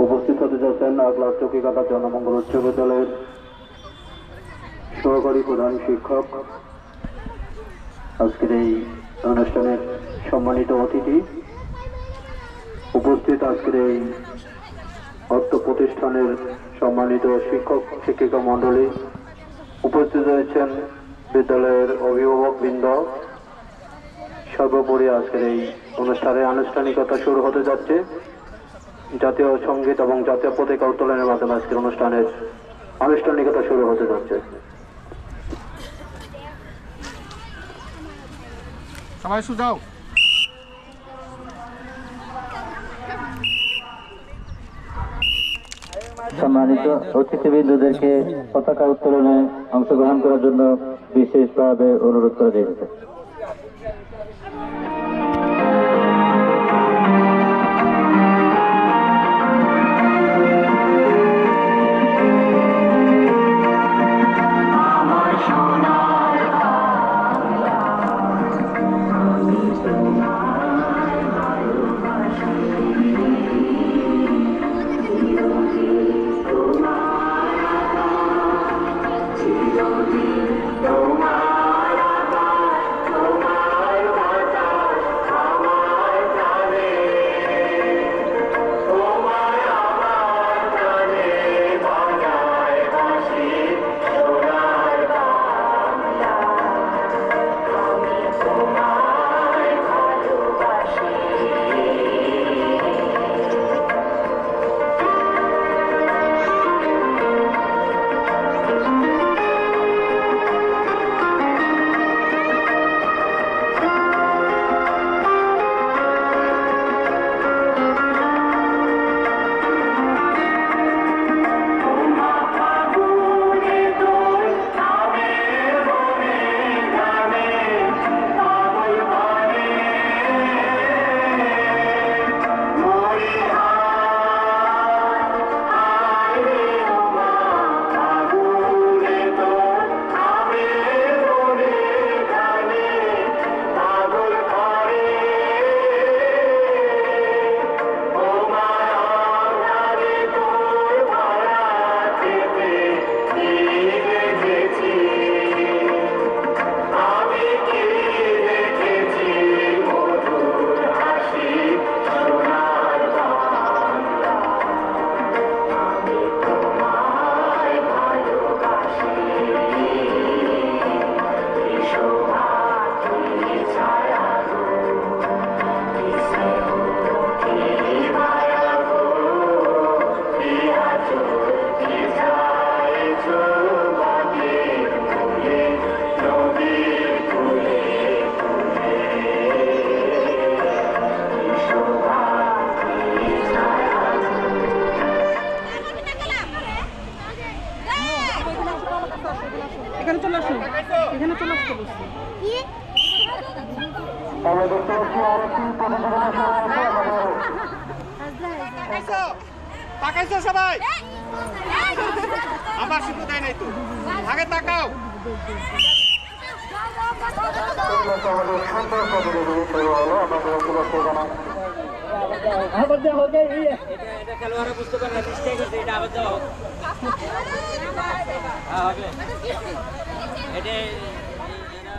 উপস্থিত হতে যাচ্ছেন আগলার চকিকাটা জনমঙ্গল উচ্চ বিদ্যালয়ের সহকারী প্রধান শিক্ষক, আজকের এই অনুষ্ঠানের সম্মানিত অতিথি, উপস্থিত আজকের এই অর্থ প্রতিষ্ঠানের সম্মানিত শিক্ষক শিক্ষিকা মণ্ডলী, উপস্থিত রয়েছেন বিদ্যালয়ের অভিভাবকবৃন্দ। সর্বোপরি আজকের এই অনুষ্ঠানের আনুষ্ঠানিকতা শুরু হতে যাচ্ছে। জাতীয় সঙ্গীত এবং জাতীয় পতাকা উত্তোলনের মাধ্যমে আজকের অনুষ্ঠানের আনুষ্ঠানিকতা শুরু হতে যাচ্ছে। সবাই সুজাও। সম্মানিত অতিথিবৃন্দদেরকে পতাকা উত্তোলনে অংশগ্রহণ করার জন্য বিশেষভাবে অনুরোধ করা যাচ্ছে। সবাই আমার শুধু দেয় নাই তো আগে তাকাও।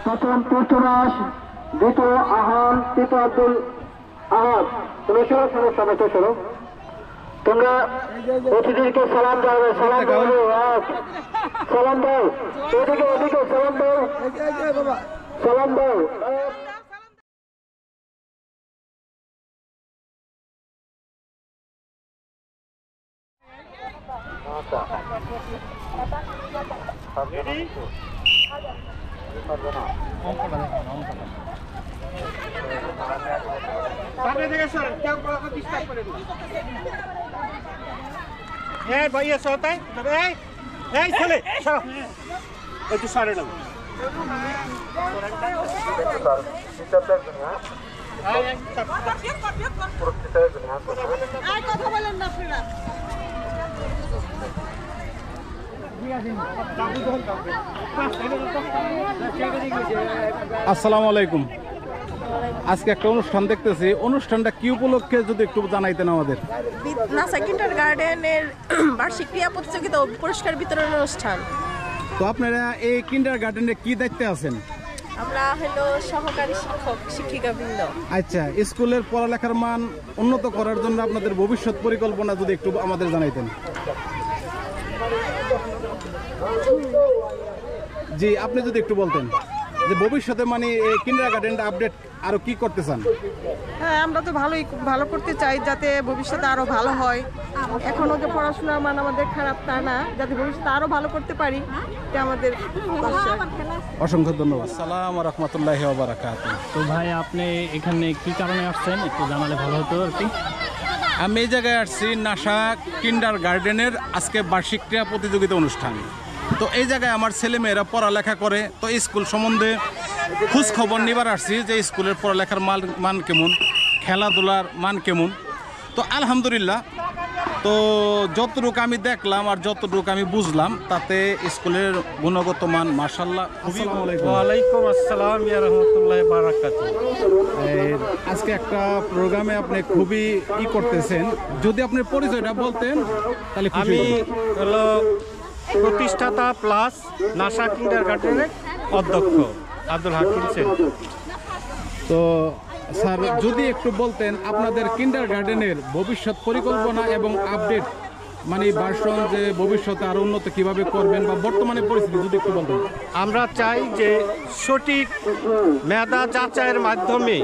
প্রথম পৃথ্বরাজ, দ্বিতীয় আহান, তৃতীয় আব্দুল আহাদ। তুমি সরো সরো সবাই তো সরো। তোমরা অতিথিকে সালাম দাও, সালাম দাও, সালাম দাও, এদিকে এদিকে সালাম দাও, সালাম দাও। भैया सोता है चले একটু সারে নাও। কথা বলেন না আপনারা। আসসালামু আলাইকুম। আজকে একটা অনুষ্ঠান দেখতেছি, অনুষ্ঠানটা কি উপলক্ষে যদি একটু জানাইতেন আমাদের। নাসা কিন্ডারগার্টেনের বার্ষিক ক্রীড়া প্রতিযোগিতা ও পুরস্কার বিতরণ অনুষ্ঠান। তো আপনারা এই কিন্ডারগার্টেনে কি দায়িত্বে আছেন? আমরা হলো সহকারী শিক্ষক শিক্ষিকাবৃন্দ। আচ্ছা, স্কুলের পড়ালেখার মান উন্নত করার জন্য আপনাদের ভবিষ্যৎ পরিকল্পনা যদি একটু আমাদের জানাইতেন। জি, আপনি যদি একটু বলতেন যে ভবিষ্যতে মানে এই কিন্ডারগার্টেনটা আপডেট আরো কি করতে চান? হ্যাঁ, আমরা তো ভালো করতে চাই, যাতে ভবিষ্যতে আরো ভালো হয়। এখনো যে পড়াশোনার মান আমাদের খারাপ তা না, যাতে ভবিষ্যতে আরো ভালো করতে পারি, এটা আমাদের আশা। অসংখ্য ধন্যবাদ। আসসালামু আলাইকুম ওয়া রাহমাতুল্লাহি ওয়া বারাকাতুহু। তো ভাই, আপনি এখানে কি কারণে আসছেন একটু জানালে ভালো হতো আর কি। আমি এই জায়গায় আসছি নাসা কিন্ডারগার্টেনের আজকে বার্ষিক ক্রীড়া প্রতিযোগিতা অনুষ্ঠান। তো এই জায়গায় আমার ছেলেমেয়েরা পড়ালেখা করে, তো স্কুল সম্বন্ধে খোঁজ খবর নিবার আসছি যে স্কুলের পড়ালেখার মান কেমন, খেলাধুলার মান কেমন। তো আলহামদুলিল্লাহ, তো যতটুকু আমি দেখলাম আর যতটুকু আমি বুঝলাম তাতে স্কুলের গুণগত মান মাশাআল্লাহ খুবই। ওয়ালাইকুম আসসালাম ইয়া রাহমাতুল্লাহি ওয়া বারাকাতুহু। আজকে একটা প্রোগ্রামে আপনি খুবই করতেছেন, যদি আপনি পরিচয়টা বলতেন তাহলে আমি হলো প্রতিষ্ঠাতা প্লাস নাসা কিন্ডারগার্টেনের অধ্যক্ষ আব্দুল হাকিম সেন। তো স্যার, যদি একটু বলতেন আপনাদের কিন্ডারগার্টেনের ভবিষ্যৎ পরিকল্পনা এবং আপডেট, মানে ভার্সন যে ভবিষ্যতে আরো উন্নত কিভাবে করবেন বা বর্তমানে পরিস্থিতি যদি একটু বলতেন। আমরা চাই যে সঠিক মেধা যাচাইয়ের মাধ্যমে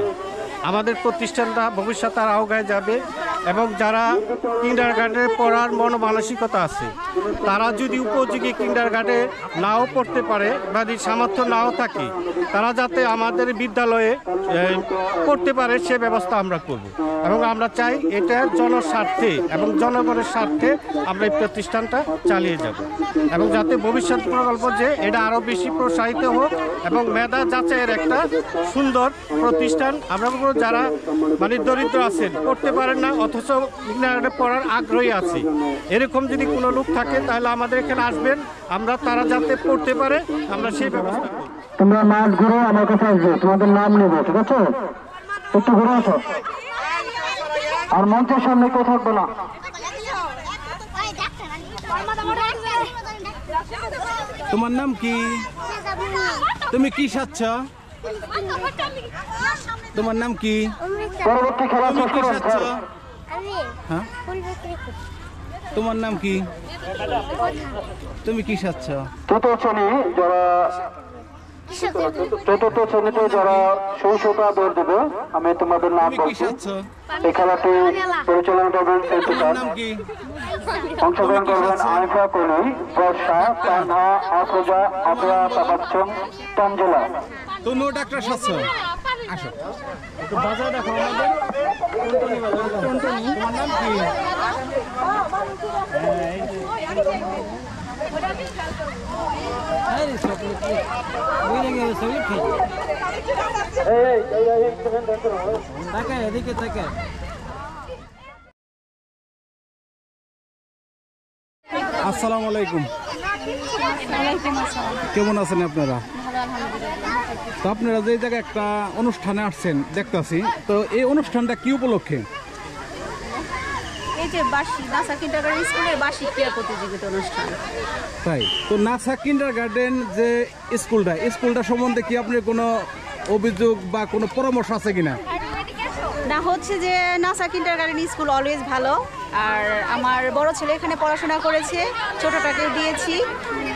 আমাদের প্রতিষ্ঠানটা ভবিষ্যতে আর আগায় যাবে, এবং যারা কিন্ডারগার্টেনে পড়ার মনোমানসিকতা আছে তারা যদি উপযোগী কিন্ডারগার্টে নাও পড়তে পারে বা যদি সামর্থ্য নাও থাকে, তারা যাতে আমাদের বিদ্যালয়ে পড়তে পারে সে ব্যবস্থা আমরা করব। এবং আমরা চাই এটা জনস্বার্থে এবং জনগণের স্বার্থে আমরা এই প্রতিষ্ঠানটা চালিয়ে যাব, এবং যাতে ভবিষ্যৎ প্রকল্প যে এটা আরও বেশি প্রসারিত হোক এবং মেধা যাচাইয়ের একটা সুন্দর প্রতিষ্ঠান। আমরা যারা মানে দরিদ্র আছেন, পড়তে পারেন না অথচ কিন্ডারগার্টেনে পড়ার আগ্রহী আছে, এরকম যদি কোনো লোক থাকে তাহলে আমাদের এখানে আসবেন, আমরা তারা যাতে পড়তে পারে আমরা সেই ব্যবস্থা করব। তোমরা মাঠ ঘুরে আমার কাছে আসবে, তোমাদের নাম নেবো, ঠিক আছে? একটু ঘুরে আসো, আর মঞ্চের সামনে কেউ থাকবে না। তোমার নাম কি? তুমি কি সাচ্ছ? তোমার নাম কি? পরবর্তী খেলা তুমি কি শুরু সাচ্ছ? হচ্ছে। হ্যাঁ, তোমার নাম কি? তুমি কি সাচ্ছ? চতুর্থ শ্রেণীতে যারা শৈশবটা দৌড় দেবে, আমি তোমাদের নাম তুমি কি বলছি। সাচ্ছ? এই খেলাটি পরিচালনা করবেন তোমার নাম কি? অংশগ্রহণ করবেন আরিফা কলি, বর্ষা, তানহা, আফরোজা, আবরা, তাবাচ্চম, তানজেলা। তুমিও ডাক্তার সাচ্ছ? আসো, একটু বাজায় দেখো আমাদের। তোমার নাম কি? আসসালামু আলাইকুম। কেমন আছেন আপনারা? তো আপনারা যে জায়গায় একটা অনুষ্ঠানে আসছেন দেখতেছি, তো এই অনুষ্ঠানটা কি উপলক্ষে? এই যে নাসা কিন্ডারগার্টেন স্কুলের বার্ষিক ক্রীড়া প্রতিযোগিতা অনুষ্ঠান। তাই তো নাসা কিন্ডারগার্টেন যে স্কুলটা সম্বন্ধে কি আপনার কোনো অভিযোগ বা কোনো পরামর্শ আছে কিনা? না, হচ্ছে যে নাসা কিন্ডারগার্টেন স্কুল অলওয়েজ ভালো, আর আমার বড় ছেলে এখানে পড়াশোনা করেছে, ছোটটাকে দিয়েছি।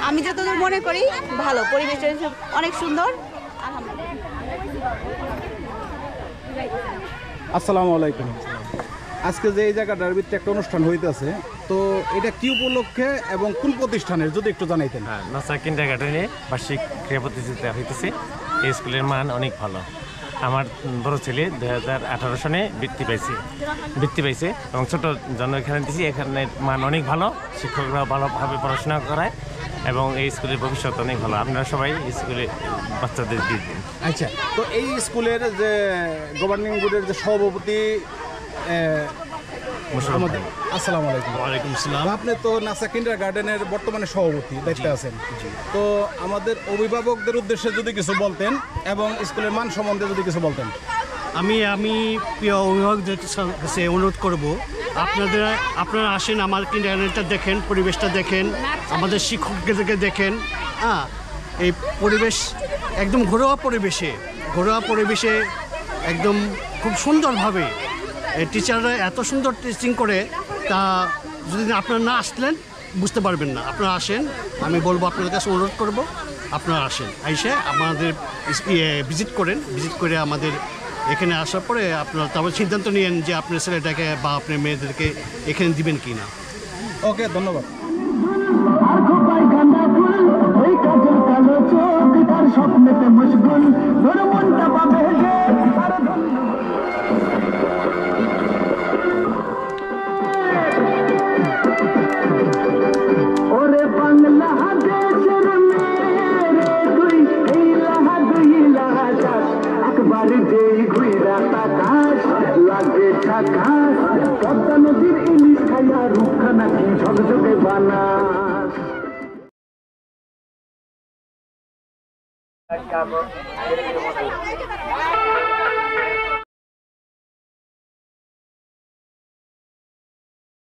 আমি যতদূর মনে করি ভালো, পরিবেশটা অনেক সুন্দর। আসসালামু আলাইকুম। আজকে যে এই জায়গাটার ভিতরে একটা অনুষ্ঠান হইতেছে, তো এটা কি উপলক্ষে এবং কোন প্রতিষ্ঠানের যদি একটু জানাইতেন। হ্যাঁ, নাসা কিন্ডারগার্টেনে বার্ষিক ক্রীড়া প্রতিযোগিতা হইতেছে। এই স্কুলের মান অনেক ভালো। আমার বড় ছেলে 2018 সনে বৃত্তি পাইছে এবং ছোট জন্ম এখানে দিয়েছি। এখানের মান অনেক ভালো, শিক্ষকরা ভালোভাবে পড়াশোনা করায় এবং এই স্কুলের ভবিষ্যৎ অনেক ভালো। আপনারা সবাই স্কুলে বাচ্চাদের দিয়ে দিন। আচ্ছা, তো এই স্কুলের যে গভর্নিং বোর্ডের যে সভাপতি, আসসালামু আলাইকুম। ওয়ালাইকুম আসসালাম। আপনি তো নাসা কিন্ডারগার্টেনের বর্তমানে সভাপতি দায়িত্বে আছেন, তো আমাদের অভিভাবকদের উদ্দেশ্যে যদি কিছু বলতেন এবং স্কুলের মান সম্বন্ধে যদি কিছু বলতেন। আমি প্রিয় অভিভাবকদের কাছে অনুরোধ করব, আপনারা আসেন, আমার কিন্ডারগার্টেনটা দেখেন, পরিবেশটা দেখেন, আমাদের শিক্ষকদেরকে দেখেন। হ্যাঁ, এই পরিবেশ একদম ঘরোয়া পরিবেশে একদম খুব সুন্দরভাবে টিচাররা এত সুন্দর টিচিং করে, তা যদি আপনারা না আসলেন বুঝতে পারবেন না। আপনারা আসেন, আমি বলবো আপনাদের কাছে অনুরোধ করব, আপনারা আসেন, এসে আমাদের ভিজিট করে আমাদের এখানে আসার পরে আপনারা তারপর সিদ্ধান্ত নিয়েন যে আপনার ছেলেটাকে বা আপনার মেয়েদেরকে এখানে দিবেন কি না। ওকে, ধন্যবাদ। স্বপ্নেতে মশগুল মনটা পাবে ওরে বাংলা দেশের মেরে তুই এই লাহা দুই লাহা যাস একবার যেই ঘুইরা তাকাস লাগে ঝাকাস পদ্মা নদীর ইলিশ খাইয়া রূপখানা কি ঝকঝকে বানাস